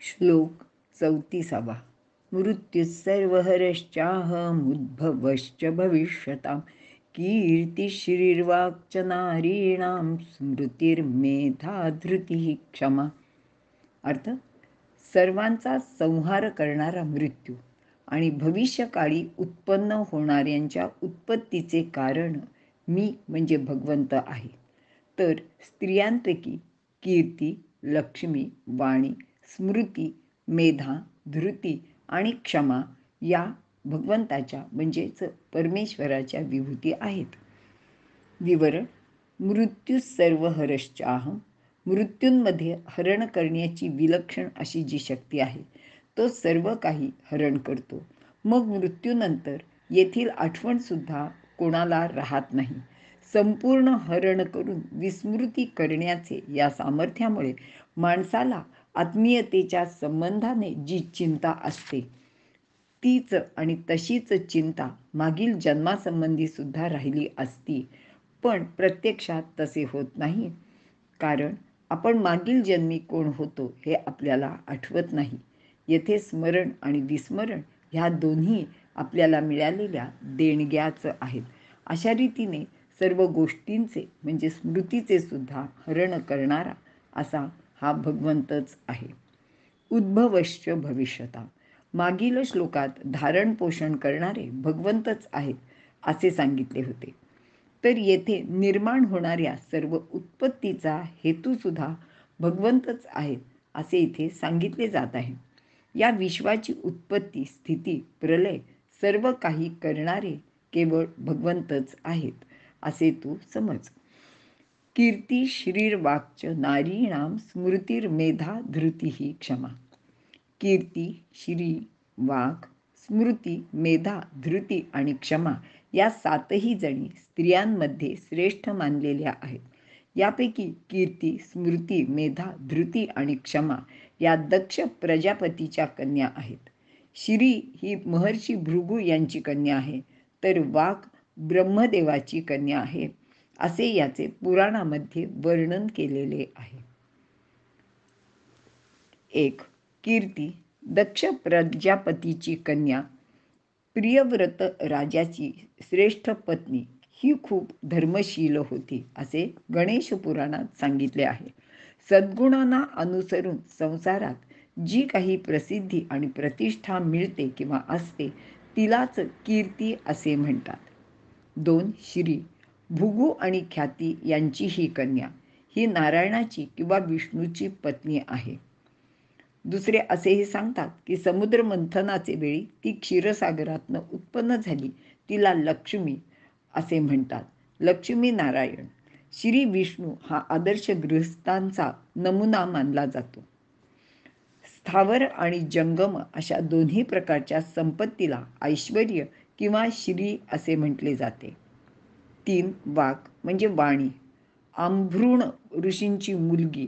श्लोक 34. मृत्युस्सर्वहरश्चाहमुद्भवश्च भविष्यतां कीर्तिश्रीर्वाक्च नारीणां स्मृतिर्मेधा धृतिः क्षमा. अर्थ: सर्वांचा संहार करणारा मृत्यू आणि भविष्यकाळी उत्पन्न होणाऱ्यांच्या उत्पत्तीचे कारण मी म्हणजे भगवंत आहे. तर स्त्रियांपैकी कीर्ती, लक्ष्मी, वाणी, स्मृती, मेधा, धृती आणि क्षमा या भगवंताच्या म्हणजेच परमेश्वराच्या विभूती आहेत. विवरण: मृत्यू सर्व हरश्चाहम. मृत्यूंमध्ये हरण करण्याची विलक्षण अशी जी शक्ती आहे तो सर्व काही हरण करतो. मग मृत्यूनंतर येथील आठवणसुद्धा कोणाला राहत नाही. संपूर्ण हरण करून विस्मृती करण्याचे या सामर्थ्यामुळे माणसाला आत्मीयतेच्या संबंधाने जी चिंता असते तीच आणि तशीच चिंता मागील जन्मासंबंधी सुद्धा राहिली असती, पण प्रत्यक्षात तसे होत नाही. कारण आपण मागील जन्मी कोण होतो हे आपल्याला आठवत नाही. येथे स्मरण आणि विस्मरण ह्या दोन्ही आपल्याला मिळालेल्या देणग्याच आहेत. अशा रीतीने सर्व गोष्टींचे म्हणजे स्मृतीचे सुद्धा हरण करणारा असा हा भगवंतच आहे. उद्भवश्च भविष्यता. मागील श्लोकात धारण पोषण करणारे भगवंतच आहेत असे सांगितले होते. तर येथे निर्माण होणाऱ्या सर्व उत्पत्तीचा हेतूसुद्धा भगवंतच आहेत असे इथे सांगितले जात आहे. या विश्वाची उत्पत्ती, स्थिती, प्रलय सर्व काही करणारे केवळ भगवंतच आहेत असे तू समज. कीर्ती श्रीर्वाक्च नारीणाम स्मृतिर्मेधा धृतिः क्षमा. कीर्ती, श्री, वाक, स्मृती, मेधा, धृती आणि क्षमा या सातही जणी स्त्रियांमध्ये श्रेष्ठ मानलेल्या आहेत. यापैकी कीर्ती, स्मृती, मेधा, धृती आणि क्षमा या दक्ष प्रजापतीच्या कन्या आहेत. श्री ही महर्षी भृगू यांची कन्या आहे, तर वाक ब्रह्मदेवाची कन्या आहे असे याचे पुराणामध्ये वर्णन केलेले आहे. 1. कीर्ती दक्ष प्रजापतीची कन्या, प्रियव्रत राजाची श्रेष्ठ पत्नी ही खूप धर्मशील होती असे गणेश पुराणात सांगितले आहे. सद्गुणांना अनुसरून संसारात जी काही प्रसिद्धी आणि प्रतिष्ठा मिळते किंवा असते तिलाच कीर्ती असे म्हणतात. 2. श्री भृगू आणि ख्याती यांची ही कन्या ही नारायणाची किंवा विष्णूची पत्नी आहे. दुसरे असेही सांगतात की समुद्र मंथनाचे वेळी ती क्षीरसागरातनं उत्पन्न झाली, तिला लक्ष्मी असे म्हणतात. लक्ष्मी नारायण. श्री विष्णू हा आदर्श गृहस्थांचा नमुना मानला जातो. स्थावर आणि जंगम अशा दोन्ही प्रकारच्या संपत्तीला ऐश्वर्य किंवा श्री असे म्हटले जाते. 3. वाक म्हणजे वाणी. आंभृण ऋषींची मुलगी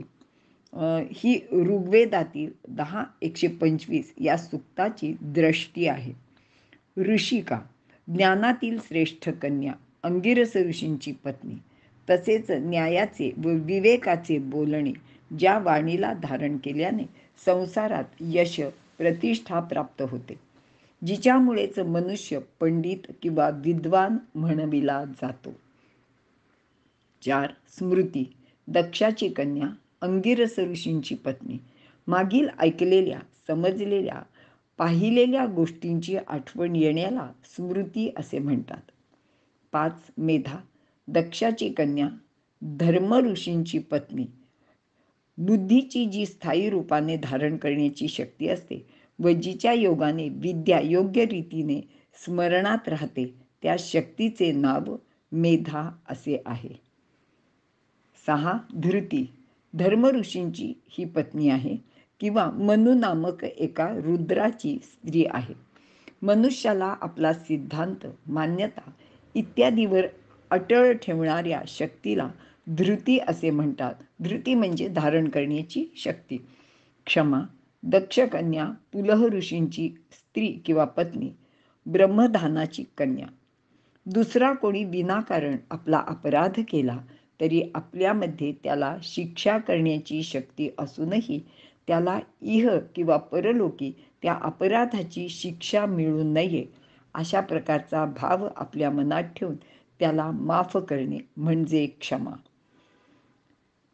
ही ऋग्वेदातील 10:125 या सूक्ताची दृष्टी आहे. ऋषिका ज्ञानातील श्रेष्ठ कन्या, अंगिरस ऋषींची पत्नी. तसेच न्यायाचे व विवेकाचे बोलणे ज्या वाणीला धारण केल्याने संसारात यश प्रतिष्ठा प्राप्त होते, जिच्यामुळेच मनुष्य पंडित किंवा विद्वान म्हणविला जातो. 4. स्मृती दक्षाची कन्या, अंगिरस ऋषींची पत्नी. मागील ऐकलेल्या, समजलेल्या, पाहिलेल्या गोष्टींची आठवण येण्याला स्मृती असे म्हणतात. 5. मेधा दक्षाची कन्या, धर्म ऋषींची पत्नी. बुद्धीची जी स्थायी रूपाने धारण करण्याची शक्ती असते व जिच्या योगाने विद्या योग्य रीतीने स्मरणात राहते त्या शक्तीचे नाव मेधा असे आहे. 6. धृती धर्म ऋषींची ही पत्नी आहे किंवा मनु नामक एका रुद्राची स्त्री आहे. मनुष्याला आपला सिद्धांत, मान्यता इत्यादीवर अटळ ठेवणाऱ्या शक्तीला धृती असे म्हणतात. धृती म्हणजे धारण करण्याची शक्ती. क्षमा दक्ष कन्या, पुलह ऋषींची स्त्री किंवा पत्नी, ब्रह्मधानाची कन्या. दुसरा कोणी विनाकारण आपला अपराध केला तरी आपल्यामध्ये त्याला शिक्षा करण्याची शक्ती असूनही त्याला इह किंवा परलोकी त्या अपराधाची शिक्षा मिळू नये अशा प्रकारचा भाव आपल्या मनात ठेवून त्याला माफ करणे म्हणजे क्षमा.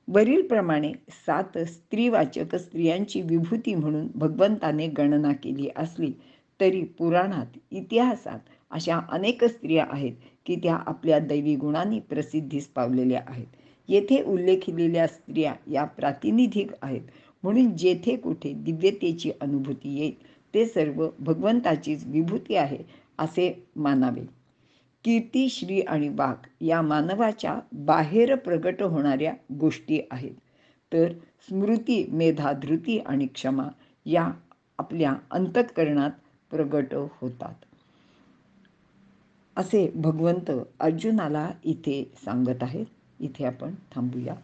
वरीलप्रमाणे 7 स्त्रीवाचक स्त्रियांची विभूती म्हणून भगवंताने गणना केली असली तरी पुराणात, इतिहासात अशा अनेक स्त्रिया आहेत की त्या आपल्या दैवी गुणांनी प्रसिद्धीस पावलेल्या आहेत. येथे उल्लेखिलेल्या स्त्रिया या प्रातिनिधिक आहेत, म्हणून जेथे कुठे दिव्यतेची अनुभूती येईल ते सर्व भगवंताचीच विभूती आहे असे मानावे. कीर्ती, श्री आणि वाघ या मानवाच्या बाहेर प्रगट होणाऱ्या गोष्टी आहेत, तर स्मृती, मेधा, धृती आणि क्षमा या आपल्या अंतःकरणात प्रगट होतात असे भगवंत अर्जुनाला इथे सांगत आहेत. इथे आपण थांबूया.